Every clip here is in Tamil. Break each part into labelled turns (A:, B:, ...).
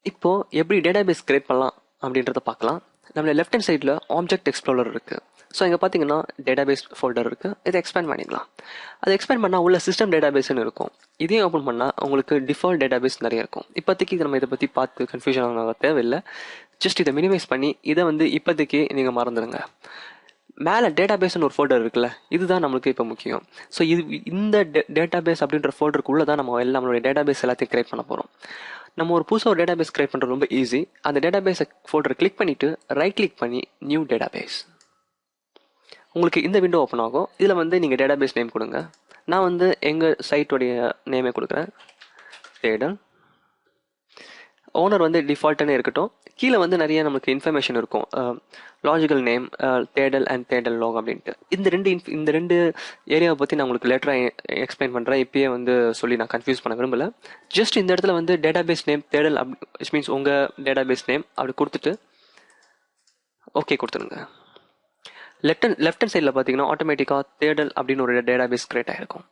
A: இப்போ எப்படி டேட்டாபேஸ் கிரியேட் பண்ணலாம் அப்படின்றத பார்க்கலாம். நம்மள லெஃப்ட் ஹேண்ட் சைடில் ஆப்ஜெக்ட் எக்ஸ்ப்ளோரர் இருக்குது. ஸோ இங்கே பார்த்தீங்கன்னா டேட்டாபேஸ் ஃபோல்டர் இருக்குது. இதை எக்ஸ்பேண்ட் பண்ணிக்கலாம். அது எக்ஸ்பேண்ட் பண்ணால் உள்ள சிஸ்டம் டேட்டாபேஸ்னு இருக்கும். இதையும் ஓப்பன் பண்ணால் உங்களுக்கு டிஃபால்ட் டேட்டாபேஸ் நிறைய இருக்கும். இப்போதைக்கு நம்ம இதை பற்றி பார்த்து கன்ஃபியூஷன் ஆக தேவையில்லை. ஜஸ்ட் இதை மினிமைஸ் பண்ணி இதை இப்போதைக்கு நீங்கள் மறந்துடுங்க. மேலே டேட்டாபேஸ்னு ஒரு ஃபோல்டர் இருக்குல்ல, இதுதான் நம்மளுக்கு இப்போ முக்கியம். ஸோ இந்த டேட்டாபேஸ் அப்படின்ற ஃபோல்டருக்குள்ளே தான் நம்ம எல்லாம் நம்மளுடைய டேட்டாபேஸ் எல்லாத்தையும் கிரியேட் பண்ண போகிறோம். நம்ம ஒரு புதுசாக ஒரு டேட்டாபேஸ் கிரியேட் பண்ணுறது ரொம்ப ஈஸி. அந்த டேட்டாபேஸை ஃபோல்டரை கிளிக் பண்ணிவிட்டு ரைட் கிளிக் பண்ணி நியூ டேட்டாபேஸ். உங்களுக்கு இந்த விண்டோ ஓப்பன் ஆகும். இதில் நீங்கள் டேட்டாபேஸ் நேம் கொடுங்க. நான் எங்கள் சைட்டோடைய நேமே கொடுக்குறேன், தேடல். ஓனர் டிஃபால்ட்டானே இருக்கட்டும். கீழே நிறைய நமக்கு இன்ஃபர்மேஷன் இருக்கும், லாஜிக்கல் நேம், தேடல் அண்ட் தேடல் லாக் அப்படின்ட்டு. இந்த ரெண்டு ஏரியாவை பற்றி நான் உங்களுக்கு லேட்டராக எக்ஸ்பிளைன் பண்ணுறேன். இப்பயே சொல்லி நான் கன்ஃபியூஸ் பண்ண விரும்பல. ஜஸ்ட் இந்த இடத்துல டேட்டாபேஸ் நேம் தேடல் விச் மீன்ஸ் உங்கள் டேட்டாபேஸ் நேம் அப்படி கொடுத்துட்டு ஓகே கொடுத்துருங்க. லெஃப்ட் ஹேண்ட் சைடில் பார்த்தீங்கன்னா ஆட்டோமேட்டிக்காக தேடல் அப்படின்னு ஒரு டேட்டாபேஸ் கிரியேட் ஆகிருக்கும்.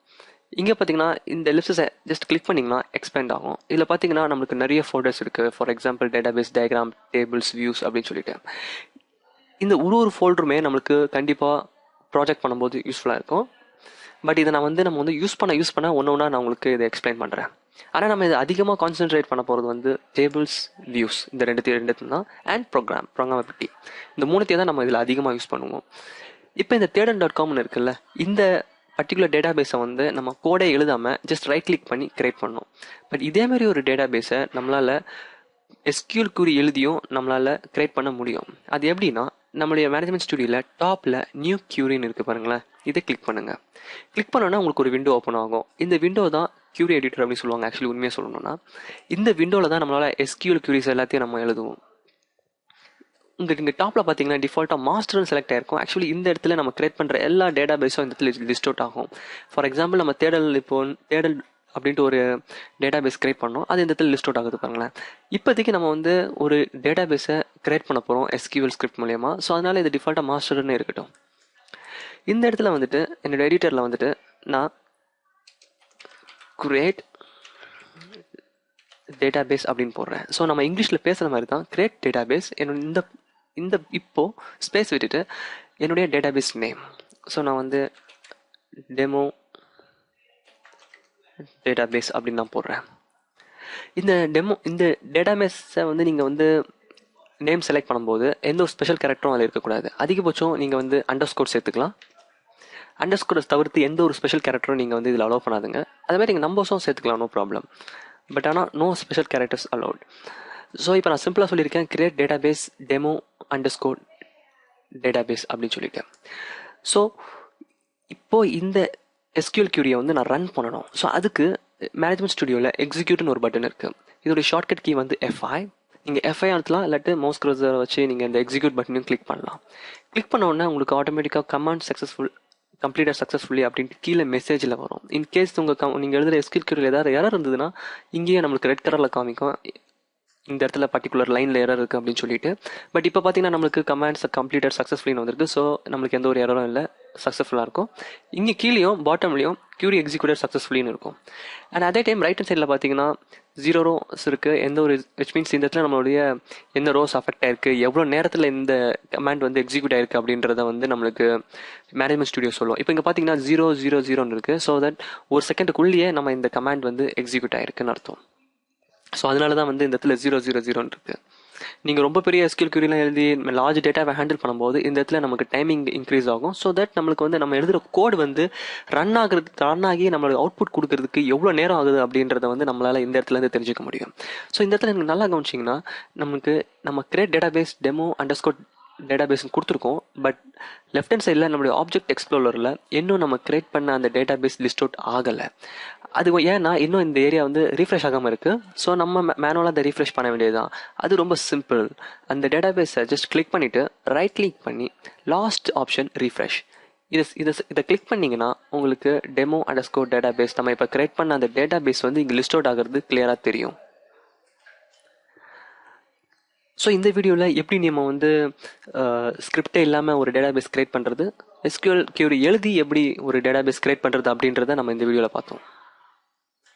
A: இங்கே பார்த்தீங்கன்னா இந்த லிஸ்ட்டை ஜஸ்ட் கிளிக் பண்ணிங்கன்னா எக்ஸ்பேண்ட் ஆகும். இதில் பார்த்தீங்கன்னா நம்மளுக்கு நிறைய ஃபோல்டர்ஸ் இருக்குது. For example database, diagram, tables, views அப்படின்னு சொல்லிட்டு. இந்த ஒரு ஃபோல்டருமே நம்மளுக்கு கண்டிப்பாக ப்ராஜெக்ட் பண்ணும்போது யூஸ்ஃபுல்லாக இருக்கும். பட் இதை நம்ம யூஸ் பண்ண ஒன்று நான் உங்களுக்கு இதை எக்ஸ்பிளைன் பண்ணுறேன். ஆனால் நம்ம இதை அதிகமாக கான்சென்ட்ரேட் பண்ண போகிறது டேபிள்ஸ், வியூஸ், இந்த ரெண்டு தான். அண்ட் ப்ரோக்ராமபிலிட்டி, இந்த மூணுத்தையும் தான் நம்ம இதில் அதிகமாக யூஸ் பண்ணுவோம். இப்போ இந்த தேடல்.comனு இருக்குல்ல, இந்த பர்டிகுலர் டேட்டாபேஸை நம்ம கோடே எழுதாமல் ஜஸ்ட் ரைட் கிளிக் பண்ணி கிரியேட் பண்ணோம். பட் இதேமாதிரி ஒரு டேட்டாபேஸை நம்மளால் SQL query எழுதியும் நம்மளால் கிரியேட் பண்ண முடியும். அது எப்படின்னா, நம்மளுடைய மேனேஜ்மெண்ட் ஸ்டுடியோவில் டாப்பில் நியூ கியூரின்னு இருக்குது பாருங்களேன், இதை கிளிக் பண்ணுங்கள். கிளிக் பண்ணோன்னா உங்களுக்கு ஒரு விண்டோ ஓப்பன் ஆகும். இந்த விண்டோ தான் கியூரி எடிட்டர் அப்படின்னு சொல்லுவாங்க. ஆக்சுவலி உண்மையாக சொல்லணும்னா இந்த விண்டோவில் தான் நம்மளால் SQL queries எல்லாத்தையும் நம்ம எழுதுவோம். உங்களுக்கு இங்கே டாப்பில் பார்த்தீங்கன்னா டிஃபால்ட்டாக மாஸ்டர்னு செலக்ட் ஆயிருக்கும். ஆக்சுவலி இந்த இடத்துல நம்ம கிரியேட் பண்ணுற எல்லா டேட்டாபேஸும் இந்த இடத்துல லிஸ்ட் அவுட் ஆகும். ஃபார் எக்ஸாம்பிள் நம்ம தேடல் அப்படின்ட்டு ஒரு டேட்டாபேஸ் கிரியேட் பண்ணோம், அது இந்த இடத்துல லிஸ்ட் அவுட் ஆகுது பாருங்களேன். இப்போதைக்கு நம்ம ஒரு டேட்டாபேஸை கிரியேட் பண்ண போகிறோம் SQL ஸ்கிரிப்ட் மூலயமா. ஸோ அதனால் இது டிஃபால்ட்டாக மாஸ்டர்னு இருக்கட்டும். இந்த இடத்துல என்னோட எடிட்டரில் நான் கிரியேட் டேட்டாபேஸ் அப்படின்னு போடுறேன். ஸோ நம்ம இங்கிலீஷில் பேசுகிற மாதிரி தான் கிரியேட் டேட்டாபேஸ். என்னோட இந்த இப்போ ஸ்பேஸ் விட்டுட்டு என்னுடைய டேட்டாபேஸ் நேம். ஸோ நான் டெமோ டேட்டாபேஸ் அப்படின்னு நான் போடுறேன். இந்த டேட்டாபேஸை நீங்கள் நேம் செலக்ட் பண்ணும்போது எந்த ஒரு ஸ்பெஷல் கேரக்டரும் அதில் இருக்கக்கூடாது. அதிகபட்சம் நீங்கள் அண்டர்ஸ்கோர் சேர்த்துக்கலாம். அண்டர்ஸ்கோரை தவிர்த்து எந்த ஒரு ஸ்பெஷல் கேரக்டரும் நீங்கள் இதில் அலோவ் பண்ணாதுங்க. அதே மாதிரி நீங்கள் நம்பர்ஸும் சேர்த்துக்கலாம், நோ ப்ராப்ளம். பட் ஆனால் no special characters allowed. So இப்போ நான் சிம்பிளாக சொல்லியிருக்கேன், create database demo underscore database அப்படின்னு சொல்லிட்டேன். ஸோ இப்போது இந்த SQL query-யை நான் ரன் பண்ணணும். ஸோ அதுக்கு மேனேஜ்மெண்ட் ஸ்டுடியோவில் எக்ஸிக்யூட்னு ஒரு பட்டன் இருக்குது. இதோடைய ஷார்ட்கட் கீ F5. நீங்கள் F5 அழுத்தலாம், இல்லாட்டி மவுஸ் க்ரஸரை வச்சு நீங்கள் இந்த எக்ஸிக்யூட் பட்டனையும் கிளிக் பண்ணலாம். கிளிக் பண்ண உடனே உங்களுக்கு ஆட்டோமேட்டிக்காக கமாண்ட் கம்ப்ளீட்டட் சக்ஸஸ்ஃபுல்லி அப்படின்ட்டு கீழே மெசேஜில் வரும். இன்கேஸ் நீங்கள் எழுதுகிற SQL query ஏதாவது எரர் இருந்ததுன்னா இங்கேயே நம்மளுக்கு ரெட் கலரில் காமிக்கும், இந்த இடத்துல பர்டிகுலர் லைனில் எரர் இருக்குது அப்படின்னு சொல்லிட்டு. பட் இப்போ பார்த்தீங்கன்னா நம்மளுக்கு கமாண்ட்ஸ் கம்ப்ளீட்டட் சக்ஸஸ்ஃபுல்லின்னு வந்திருக்கு. ஸோ நம்மளுக்கு எந்த ஒரு எரரும் இல்லை, சக்ஸஸ்ஃபுல்லாக இருக்கும். இங்கே கீழேயும் பாட்டம்லேயும் கியூரி எக்ஸிக்யூட்டட் சக்ஸஸ்ஃபுல்லின்னு இருக்கும். அண்ட் அதே டைம் ரைட் ஹேண்ட் சைடில் பார்த்தீங்கன்னா 0 rows இருக்குது. எந்த ஒரு விச் மீன்ஸ் இந்த இடத்துல நம்மளுடைய எந்த ரோஸ் அஃபெக்ட் ஆயிருக்கு, எவ்வளோ நேரத்தில் இந்த கமாண்ட் எக்ஸிக்யூட் ஆயிருக்கு அப்படின்றத நம்மளுக்கு மேனேஜ்மெண்ட் ஸ்டுடியோ சொல்லுவோம். இப்போ இங்கே பார்த்தீங்கன்னா 000 இருக்குது. ஸோ தட் ஒரு செகண்டுக்குள்ளேயே நம்ம இந்த கமாண்ட் எக்ஸிக்யூட் ஆயிருக்குன்னு அர்த்தம். ஸோ அதனால தான் இந்த இடத்துல 000 இருக்குது. நீங்கள் ரொம்ப பெரிய SQL queryலாம் எழுதி லார்ஜ் டேட்டாவை ஹேண்டில் பண்ணும்போது இந்த இடத்துல நமக்கு டைமிங் இன்க்ரீஸ் ஆகும். ஸோ தட் நம்மளுக்கு நம்ம எழுதுகிற கோடு ரன் ஆகி நம்மளுக்கு அவுட்புட் கொடுக்கறதுக்கு எவ்வளோ நேரம் ஆகுது அப்படின்றத நம்மளால் இந்த இடத்துல தெரிஞ்சுக்க முடியும். ஸோ இந்த இடத்துல எனக்கு நல்லா கவனிச்சிங்கன்னா நம்ம create database demo underscore database கொடுத்துருக்கோம். பட் லெஃப்ட் ஹேண்ட் சைடில் நம்மளுடைய ஆப்ஜெக்ட் எக்ஸ்ப்ளோரரில் இன்னும் நம்ம கிரியேட் பண்ண அந்த டேட்டாபேஸ் லிஸ்ட் அவுட் ஆகலை. அது ஏன்னா இன்னும் இந்த ஏரியா ரீஃப்ரெஷ் ஆகாமல் இருக்குது. ஸோ நம்ம மேனுவலாக அதை ரீஃப்ரெஷ் பண்ண வேண்டியதுதான். அது ரொம்ப சிம்பிள். அந்த டேட்டாபேஸை ஜஸ்ட் கிளிக் பண்ணிவிட்டு ரைட் கிளிக் பண்ணி லாஸ்ட் ஆப்ஷன் ரீஃப்ரெஷ், இதை கிளிக் பண்ணிங்கன்னா உங்களுக்கு டெமோ அண்டர்ஸ்கோர் டேட்டாபேஸ் நம்ம இப்போ கிரியேட் பண்ண அந்த டேட்டாபேஸ் இங்கே லிஸ்ட் அவுட் ஆகிறது கிளியராக தெரியும். ஸோ இந்த வீடியோவில் எப்படி நம்ம ஸ்கிரிப்டே இல்லாமல் ஒரு டேட்டாபேஸ் கிரியேட் பண்ணுறது, SQL query எழுதி எப்படி ஒரு டேட்டாபேஸ் கிரியேட் பண்ணுறது அப்படின்றத நம்ம இந்த வீடியோவில் பார்த்தோம்.